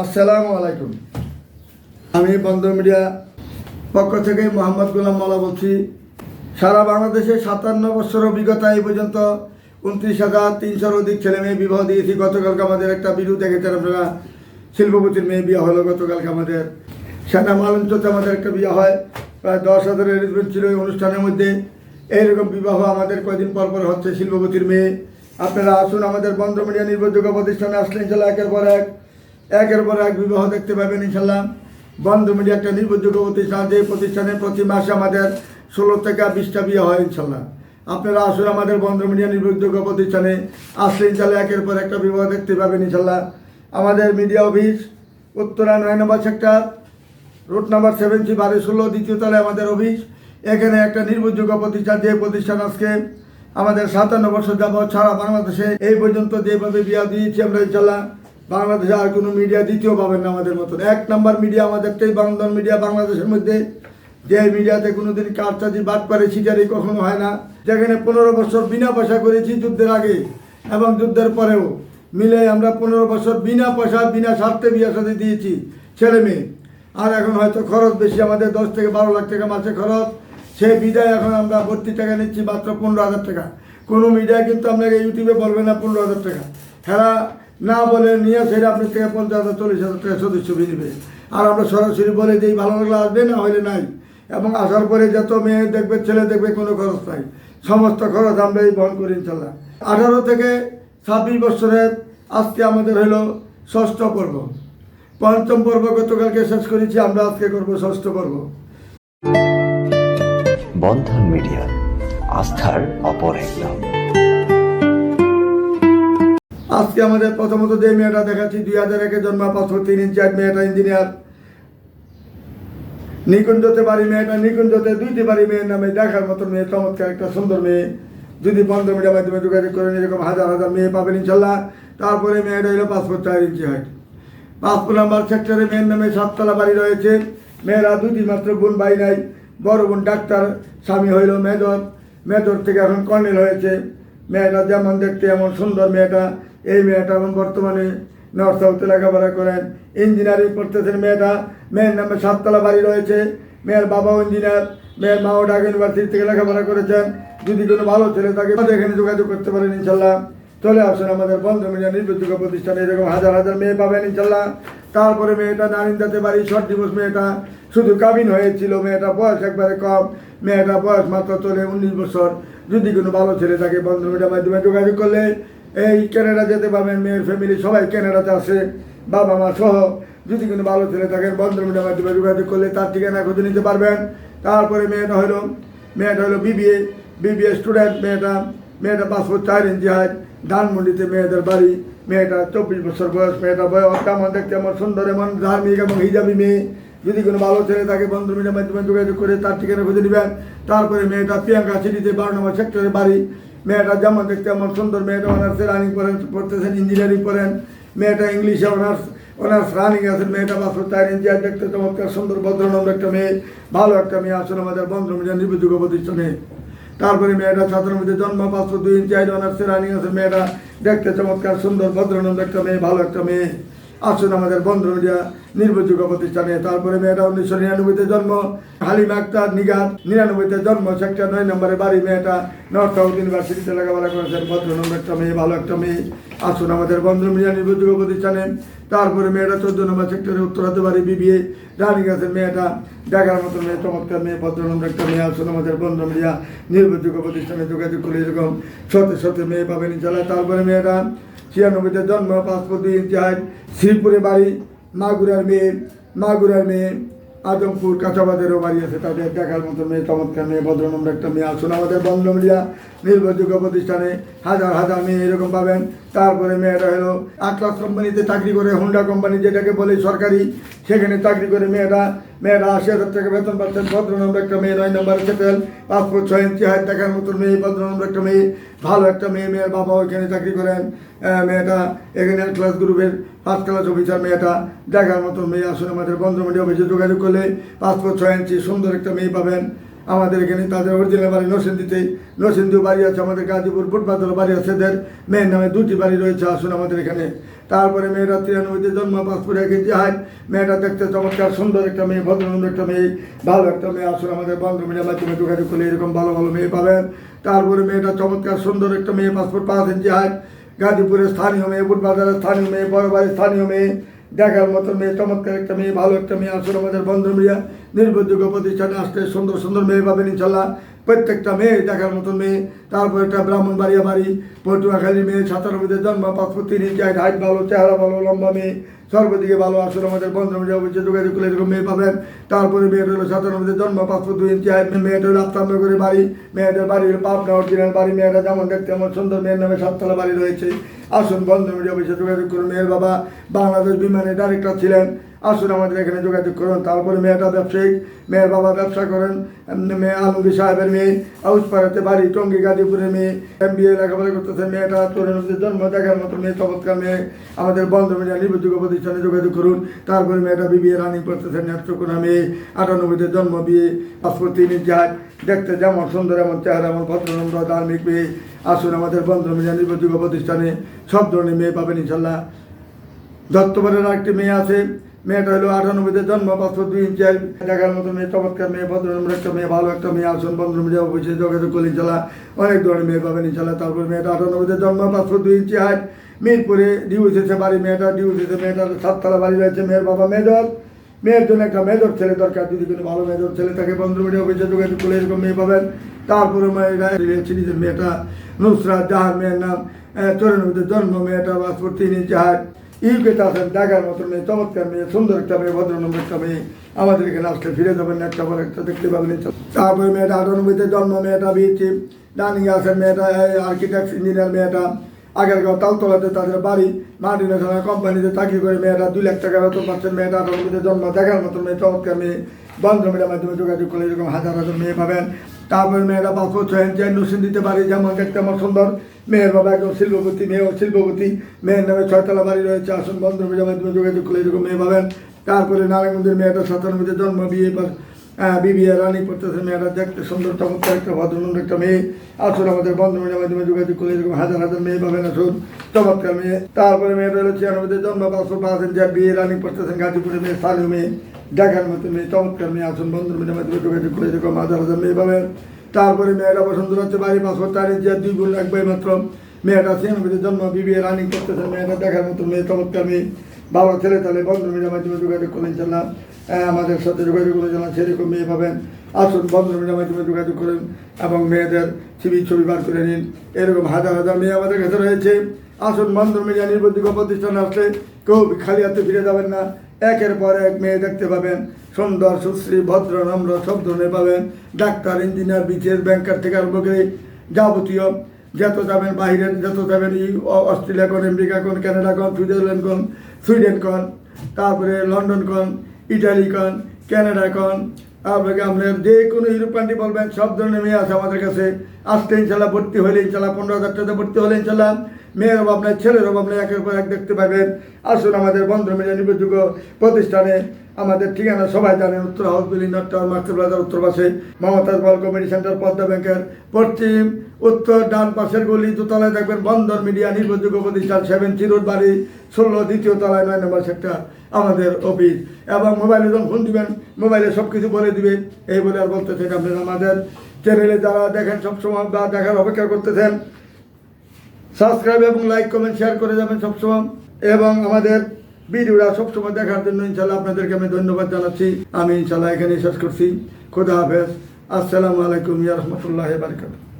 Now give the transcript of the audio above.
আসসালামু আলাইকুম। আমি বন্ধন মিডিয়া পক্ষ থেকে মোহাম্মদ গোলাম মাওলা বলছি। সারা বাংলাদেশে 57 বছর অভিজ্ঞতা এই পর্যন্ত 29,300-র অধিক ছেলে মেয়ে বিবাহ দিয়েছি। গতকালকে আমাদের একটা ভিডিও দেখেছেন আপনারা, শিল্পপতির মেয়ে বিয়ে হলো গতকালকে আমাদের সেনা মালঞ্চতে আমাদের একটা বিয়ে হয়। প্রায় 10,000 অ্যারেঞ্জমেন্ট ছিল এই অনুষ্ঠানের মধ্যে। এইরকম বিবাহ আমাদের কয়দিন পর পর হচ্ছে শিল্পপতির মেয়ে। আপনারা আসুন আমাদের বন্ধন মিডিয়া নির্ভরযোগ্য প্রতিষ্ঠানে আসলে ইনশাল্লাহ একের পর এক বিবাহ দেখতে পাবেন ইনশাল্লাহ। বন্ধন মিডিয়া একটা নির্ভরযোগ্য প্রতিষ্ঠান, যে প্রতিষ্ঠানে প্রতি মাসে আমাদের 16 থেকে 20টা বিয়ে হয় ইনশাল্লাহ। আপনারা আসুন আমাদের বন্ধন মিডিয়া নির্ভরযোগ্য প্রতিষ্ঠানে আসলে ইনশাল্লাহ একের পর একটা বিবাহ দেখতে পাবেন ইনশাল্লাহ। আমাদের মিডিয়া অফিস উত্তরা 9 নম্বর সেক্টর, রোড নাম্বার 7C, 12-16, দ্বিতীয় তলায় আমাদের অফিস। এখানে একটা নির্ভরযোগ্য প্রতিষ্ঠান, যে প্রতিষ্ঠান আজকে আমাদের 57 বছর যাবৎ সারা বাংলাদেশে এই পর্যন্ত যেভাবে বিয়া দিয়েছি আমরা ইনশাল্লাহ, বাংলাদেশে আর কোনো মিডিয়া দ্বিতীয় পাবেন না আমাদের মতন। 1 নম্বর মিডিয়া আমাদেরটাই বন্ধন মিডিয়া। বাংলাদেশের মধ্যে যে মিডিয়াতে কোনোদিন কারচাজি বাটপারি ছিটারি কখনো হয় না, যেখানে 15 বছর বিনা পয়সা করেছি যুদ্ধের আগে এবং যুদ্ধের পরেও মিলে আমরা 15 বছর বিনা পয়সা বিনা স্বার্থে বিয়ে সাথে দিয়েছি ছেলে মেয়ে। আর এখন হয়তো খরচ বেশি, আমাদের 10 থেকে 12 লাখ টাকা মাসে খরচ। সেই বিদায় এখন আমরা ভর্তি টাকা নিচ্ছি মাত্র 15,000 টাকা। কোনো মিডিয়া কিন্তু আপনাকে ইউটিউবে বলবে না 15,000 টাকা। হেরা না বলে নিয়ে সেটা আপনার থেকে 50,000 40,000 টাকা সদস্য নেবে। আর আমরা সরাসরি বলে দিই, ভালো লাগলে আসবে, না হলে নাই। এবং আসার পরে যত মেয়ে দেখবে ছেলে দেখবে কোনো খরচ নাই, সমস্ত খরচ আমরা এই বহন করি ইনশাল্লাহ। 18 থেকে 26 বছরের আজকে আমাদের হলো 6ষ্ঠ পর্ব। 5ম পর্ব গতকালকে শেষ করেছি, আমরা আজকে করবো 6ষ্ঠ পর্ব। বন্ধন মিডিয়া, আস্থার অপর এক নাম। আজকে আমাদের প্রথমত যে মেয়েটা দেখাচ্ছি, 2001-এ জন্ম, 5 ফুট 3 ইঞ্চি, মেয়েটা ইঞ্জিনিয়ার। নিকুঞ্জতে বাড়ি, মেয়েটা নিকুঞ্জতে 2টি বাড়ি। মেয়ের নামে দেখার মতো মেয়ে, চমৎকার একটা সুন্দর মেয়ে। যদি বন্ধন মিডিয়ার মাধ্যমে যোগাযোগ করেন এরকম হাজার হাজার মেয়ে পাবেন ইনশাল্লাহ। তারপরে মেয়েটা হলো 5 ফুট 4 ইঞ্চি হাইট। 5 নম্বর সেক্টরে মেয়ের নামে 7তলা বাড়ি রয়েছে। মেয়েরা 2টি মাত্র, বোন ভাই নাই। বড় বোন ডাক্তার, স্বামী হইল মেজর, মেজর থেকে এখন কর্নেল হয়েছে। মেয়েটা যেমন দেখতে এমন সুন্দর মেয়েটা। এই মেয়েটা এখন বর্তমানে নর্থ সাউথে লেখাপড়া করেন, ইঞ্জিনিয়ারিং করতেছেন মেয়েটা। মেয়ের নামে 7তলা বাড়ি রয়েছে। মেয়ের বাবাও ইঞ্জিনিয়ার, মেয়ের মাও ঢাকা ইউনিভার্সিটি থেকে লেখাপড়া করেছেন। যদি কোনো ভালো ছেলে থাকে এখানে যোগাযোগ করতে পারেন ইনশাল্লাহ। চলে আসুন আমাদের বন্ধন মিডিয়া নির্ভরযোগ্য প্রতিষ্ঠানে, এরকম হাজার হাজার মেয়ে পাবেন ইনশাল্লাহ। তারপরে মেয়েটা নারিন্দাতে বাড়ি, শর্ট ডিভোর্স। মেয়েটা শুধু কাবিন হয়েছিল, মেয়েটা বয়স একবারে কম। মেয়েটা বয়স মাত্র চলে 19 বছর। যদি কোনো ভালো ছেলে থাকে বন্ধন মিডিয়ার মাধ্যমে যোগাযোগ করলে এই ক্যানাডা যেতে পারবেন। মেয়ের ফ্যামিলি সবাই ক্যানাডাতে আসে, বাবা মা সহ। যদি কোনো ভালো ছেলে থাকেন বন্ধন মিডিয়ার মাধ্যমে যোগাযোগ করলে তার ঠিকানা খুঁজে নিতে পারবেন। তারপরে মেয়েটা হলো বিবিএ স্টুডেন্ট। মেয়েটা 5 ফুট 4 ইঞ্চি হাইট, ধানমন্ডিতে মেয়েদের বাড়ি। মেয়েটা 24 বছর বয়স। মেয়েটা বয়স কেমন দেখতে, এমন সুন্দর, এমন ধার্মিক এবং হিজাবি মেয়ে। যদি কোনো ভালো ছেলে থাকে বন্ধন মিডিয়ার মাধ্যমে যোগাযোগ করে তার ঠিকানা খুঁজে নেবেন। তারপরে মেয়েটা প্রিয়াঙ্কা সিটিতে 12 নম্বর সেক্টরে বাড়ি। মেয়েটা যেমন দেখতে এমন সুন্দর। মেয়েটা অনার্সে রানিং পড়তেছেন, ইঞ্জিনিয়ারিং করেন। মেয়েটা ইংলিশে অনার্স রানিং আছেন। মেয়েটা 5 ফুট 4 ইঞ্চি দেখতে চমৎকার সুন্দর ভদ্রনম্র একটা মেয়ে, ভালো একটা মেয়ে। আসলে আমাদের বন্ধন মিডিয়া নির্ভরযোগ্য প্রতিষ্ঠানে। তারপরে মেয়েটা 17 মধ্যে জন্ম, 5 ফুট 2 ইঞ্চি অনার্সে রানিং আছে। মেয়েটা দেখতে চমৎকার সুন্দর ভদ্রনম্র একটা মেয়ে, ভালো একটা মেয়ে। আসুন আমাদের বন্ধন মিডিয়া নির্ভরযোগ্য প্রতিষ্ঠানে। তারপরে মেয়েটা 1999-তে জন্ম, হালিমা আক্তার নিগার। 99-তে জন্ম, সেক্টর 9 নম্বরে বাড়ি। মেয়েটা নর্থ সাউথ ইউনিভার্সিটিতে লেখাপড়া করেছেন, ভদ্রনম্র একটা মেয়ে, ভালো একটা মেয়ে। আসুন আমাদের বন্ধন মিডিয়া নির্ভরযোগ্য প্রতিষ্ঠানে। তারপরে মেয়েটা 14 নম্বর সেক্টরে উত্তরাতে বাড়ি, বিবিএ রানিং আছেন। মেয়েটা দেখার মতো মেয়ে, চমৎকার মেয়ে, ভদ্রনম্র একটা মেয়ে। আসুন আমাদের বন্ধন মিডিয়া নির্ভরযোগ্য প্রতিষ্ঠানে যোগাযোগ করে এরকম শত মেয়ে পাবেন ইনশাল্লাহ। তারপরে মেয়েটা 96-তে জন্ম, 5 ফুট 2 ইঞ্চি হাইট, শ্রীপুরে বাড়ি। মাগুরার মেয়ে, আদমপুর কাঁচাবাদেরও বাড়ি আছে। তাদের দেখার মতো মেয়ে, চমৎকার মেয়ে, ভদ্রনম্র একটা মেয়ে। আসুন আমাদের বন্ধন মিডিয়া নির্ভরযোগ্য প্রতিষ্ঠানে হাজার হাজার মেয়ে এরকম পাবেন। তারপরে মেয়েটা হলো আটলাস কোম্পানিতে চাকরি করে, হুন্ডা কোম্পানি যেটাকে বলে সরকারি, সেখানে চাকরি করে মেয়েটা 80,000 টাকা বেতন পাচ্ছেন। ভদ্রনম্র একটা মেয়ে, 9 নম্বর সেটেল, 5 ফুট 6 ইঞ্চি হাইট, দেখার মতো মেয়ে, ভদ্রনম্র একটা মেয়ে, ভালো একটা মেয়ে। মেয়ের বাবা ওইখানে চাকরি করেন। মেয়েটা এখানে ক্লাস গ্রুপের 1st ক্লাস অফিসার। মেয়েটা দেখার মতো মেয়ে। আসুন আমাদের বন্ধন মিডিয়া অফিসে যোগাযোগ করলে 5 ফুট 6 ইঞ্চি সুন্দর একটা মেয়ে পাবেন। আমাদের এখানে তাদের অরিজিনাল বাড়ি নরসিংদীও বাড়ি আছে। আমাদের গাজীপুর ফুটপাতের বাড়ি আছে। এদের মেয়ের নামে 2টি বাড়ি রয়েছে। আসুন আমাদের এখানে তারপরে মেয়েটা 93-তে জন্ম, 5 ফুট 1 ইঞ্চি হাইট। মেয়েটা দেখতে চমৎকার সুন্দর একটা মেয়ে, ভদ্রনম্র একটা মেয়ে, ভালো একটা মেয়ে। আসলে আমাদের বন্ধ মিডিয়ার মাধ্যমে যোগাযোগ করলে এরকম ভালো ভালো মেয়ে পাবেন। তারপরে মেয়েটা চমৎকার সুন্দর একটা মেয়ে, 5 ফুট 5 ইঞ্চি হাইট, গাজীপুরের স্থানীয় মেয়ে, বুটবাজারের স্থানীয় মেয়ে, বড় বাড়ির স্থানীয় মেয়ে, দেখার মতো মেয়ে, চমৎকার একটা মেয়ে, ভালো একটা মেয়ে। আসলে আমাদের বন্ধ মিডিয়া নির্ভরযোগ্য প্রতিষ্ঠানে আসলে সুন্দর সুন্দর মেয়ে পাবেন ইনশাল্লাহ। প্রত্যেকটা মেয়ে দেখার মতো মেয়ে। তারপর একটা ব্রাহ্মণবাড়িয়া বাড়ি, পটুয়াখালী মেয়ে, 97-তে জন্ম, 5 ফুট 3 ইঞ্চি হাইট, হাইট ভালো, চেহারা ভালো, লম্বা মেয়ে, সর্বদিকে ভালো। আসলে আমাদের বন্ধ মিডিয়া অফিসে যোগাযোগ করলে এরকম মেয়ে পাবেন। তারপরে মেয়েটা হলো 97-তে জন্ম, 5 ফুট 2 ইঞ্চি হাইট, মেয়েটা হলো আফতাবনগরের বাড়ি, মেয়েদের বাড়ি হলো পাবনা অরিজিনাল বাড়ি। মেয়েরা যেমন দেখতে আমার সুন্দর, মেয়ের নামে 7তলা বাড়ি রয়েছে। আসুন বন্ধ মিডিয়া অফিসে যোগাযোগ করুন। মেয়ের বাবা বাংলাদেশ বিমানের ডাইরেক্টর ছিলেন। আসুন আমাদের এখানে যোগাযোগ করুন। তারপরে মেয়েটা ব্যবসায়িক, মেয়ের বাবা ব্যবসা করেন। মেয়ে আলমগীর সাহেবের মেয়ে, আউসপাড়াতে বাড়ি, টঙ্গী গাজীপুরের মেয়ে, MBA লেখাপড়া করতেছেন। মেয়েটা 94-তে জন্ম, দেখার মতো মেয়ে, চমৎকার মেয়ে। আমাদের বন্ধ মিডিয়া নির্ভরযোগ্য প্রতিষ্ঠানে যোগাযোগ করুন। তারপরে মেয়েটা BBA রানিং করতেছেন, নেত্রকোনা মেয়ে, 98-তে জন্ম, বিয়ে, 5 ফুট 3 ইঞ্চি হাইট, দেখতে যেমন সুন্দর এমন চেহারা, এমন ভদ্রনম্র ধার্মিক মেয়ে। আসুন আমাদের বন্ধ মিডিয়া নির্ভরযোগ্য প্রতিষ্ঠানে সব ধরনের মেয়ে পাবেন ইনশাল্লাহ। দত্তপুরের আরেকটি মেয়ে আছে, মেয়েটা হলো 98-তে জন্ম, 5 ফুট 2 ইঞ্চি হাইট, দেখার মতো মেয়ে, চমৎকার মেয়ে, ভদ্রনম্র একটা মেয়ে, ভালো একটা মেয়ে। আসুন বন্ধ মিডিয়া অফিসে যোগাযোগ করলে ইনশাল্লাহ অনেক ধরনের মেয়ে পাবেন ইনশাল্লাহ। তারপর মেয়েটা 98-তে জন্ম, 5 ফুট 2 ইঞ্চি হাইট, মিরপুরে ডিউসিতে বাড়ি। মেয়েটা ডিউসিতে, মেয়েটার 7তলা বাড়ি রয়েছে। মেয়ের বাবা মেজর, মেয়ের জন্য একটা মেজর ছেলে দরকার। যদি কোনো ভালো মেজর ছেলে থাকে বন্ধ মিডিয়া অফিসে যোগাযোগ করলে এরকম মেয়ে পাবেন। তারপরে মেয়েটা সিরিজের মেয়েটা নুসরাত জাহান, মেয়ের নাম, 94-তে জন্ম, মেয়েটা 5 ফুট 3 ইঞ্চি হাইট, ইউকেতে আছেন, দেখার মতো মেয়ে, চমৎকার মেয়ে, সুন্দর একটা মেয়ে, ভদ্রনম্র একটা মেয়ে। আমাদের এখানে আসলে ফিরে যাবেন, একটা পর একটা দেখতে পাবেন। তারপরে মেয়েটা 98-তে জন্ম, মেয়েটা বিএসসি রানিং আছেন। মেয়েটা আর্কিটেক্ট ইঞ্জিনিয়ার। মেয়েটা আগেরগাঁও তালতলাতে তাদের বাড়ি, মাল্টিনেশনাল কোম্পানিতে চাকরি করে। মেয়েটা 2 লাখ টাকা বেতন পাচ্ছেন। মেয়েটা 98-তে জন্ম, দেখার মতো মেয়ে, চমৎকার মেয়ে। বন্ধ মিডিয়ার মাধ্যমে যোগাযোগ করলে এরকম হাজার হাজার মেয়ে পাবেন। তারপরে মেয়েটা 5 ফুট 6 ইঞ্চি, নসিন দিতে পারি, যেমন দেখতে আমার সুন্দর। মেয়ের বাবা একদম শিল্পপতি, মেয়েও শিল্পপতি, মেয়ের নামে 6তলা বাড়ি রয়েছে। আসুন বন্ধ মিডিয়ার মাধ্যমে যোগাযোগ করলে এরকম মেয়ে পাবেন। তারপরে নারায়ণগঞ্জের মেয়েটা 97-তে জন্ম, BBA রানিং করতেছে। মেয়েটা দেখতে সুন্দর, চমৎকার একটা ভদ্রনম্র একটা মেয়ে। আসুন আমাদের বন্ধ মিডিয়ার মাধ্যমে যোগাযোগ করলে এরকম হাজার হাজার মেয়ে পাবেন। আসুন চমৎকার মেয়ে। তারপরে মেয়েটা হলো 96-তে জন্ম, 5 ফুট 5 ইঞ্চি, BA রানিং করতেছেন, গাজীপুরের মেয়ে, স্থানীয় মেয়ে, দেখার মতো মেয়ে, চমৎকার মেয়ে। আসুন বন্ধ মিডিয়ার মাধ্যমে যোগাযোগ করলে এরকম হাজার হাজার মেয়ে পাবেন। তারপরে মেয়েটা বসন্ত হচ্ছে বাড়ি, 5 ফুট 4 ইঞ্চি, 2 বোন 1 ভাই মাত্র। মেয়েটা 96-তে জন্ম, BBA রানিং করতেছেন। মেয়েটা দেখার মতো মেয়ে, চমৎকার মেয়ে, ভালো ছেলে। তাহলে বন্ধ মিডিয়ার মাধ্যমে যোগাযোগ করলে ইনশাল্লাহ আমাদের সাথে যোগাযোগ করে জানান, সেরকম মেয়ে পাবেন। আসুন বন্ধ মিডিয়ার মাধ্যমে যোগাযোগ করেন এবং মেয়েদের ছবি বার করে নিন। এরকম হাজার হাজার মেয়ে আমাদের কাছে রয়েছে। আসুন বন্ধ মিডিয়া নির্ভরযোগ্য প্রতিষ্ঠানে আসলে কেউ খালি হাতে ফিরে যাবেন না। একের পর এক মেয়ে দেখতে পাবেন, সুন্দর, সুশ্রী, ভদ্র, নম্র, সব ধরনের পাবেন। ডাক্তার, ইঞ্জিনিয়ার, BCS, ব্যাংকার থেকে আরম্ভ করে যাবতীয় যত যাবেন, বাইরের যত যাবেন, অস্ট্রেলিয়া কোন, আমেরিকা কোন, কানাডা কোন, সুইজারল্যান্ড কোন, সুইডেন কোন, তারপরে লন্ডন কোন, ইটালি কোন, কানাডা কোন, আপনাকে আপনার যে কোনো ইউরোপ কান্ট্রি বলবেন, সব ধরনের মেয়ে আছে আমাদের কাছে। আসতে ইনশাল্লাহ ভর্তি হলে ইনশাল্লাহ 15,000 টাকা ভর্তি হলে ইনশাল্লাহ মেয়ের অভাব নাই, ছেলের অভাব নাই, একের পর এক দেখতে পাবেন। আসুন আমাদের বন্ধ মিডিয়া নির্ভরযোগ্য প্রতিষ্ঠানে। আমাদের ঠিকানা সবাই জানেন, উত্তর house building, north tower, market প্লাজার উত্তর পাশে, মমতাজ বল কমিউনিটি সেন্টার, পদ্মা ব্যাংকের পশ্চিম উত্তর ডান পাশের গলি, দোতলায় দেখবেন বন্দর মিডিয়া নির্ভরযোগ্য প্রতিষ্ঠান, 7 রোড বাড়ি, 16 দ্বিতীয় তলায় 9 নম্বর সেক্টর আমাদের অফিস। এবং মোবাইলে যখন ফোন দিবেন, মোবাইলে সব কিছু বলে দিবে। এই বলে আর বলতে চাই, আপনারা আমাদের চ্যানেলে যারা দেখেন সবসময় বা দেখার অপেক্ষা করতেছেন, সাবস্ক্রাইব এবং লাইক, কমেন্ট, শেয়ার করে যাবেন সবসময়। এবং আমাদের ভিডিওটা সবসময় দেখার জন্য ইনশাল্লাহ আপনাদেরকে আমি ধন্যবাদ জানাচ্ছি। আমি ইনশাল্লাহ এখানেই শেষ করছি। খোদা হাফেজ। আসসালামু আলাইকুম ইয়া রাহমাতুল্লাহি ওয়া বারাকাতুহু।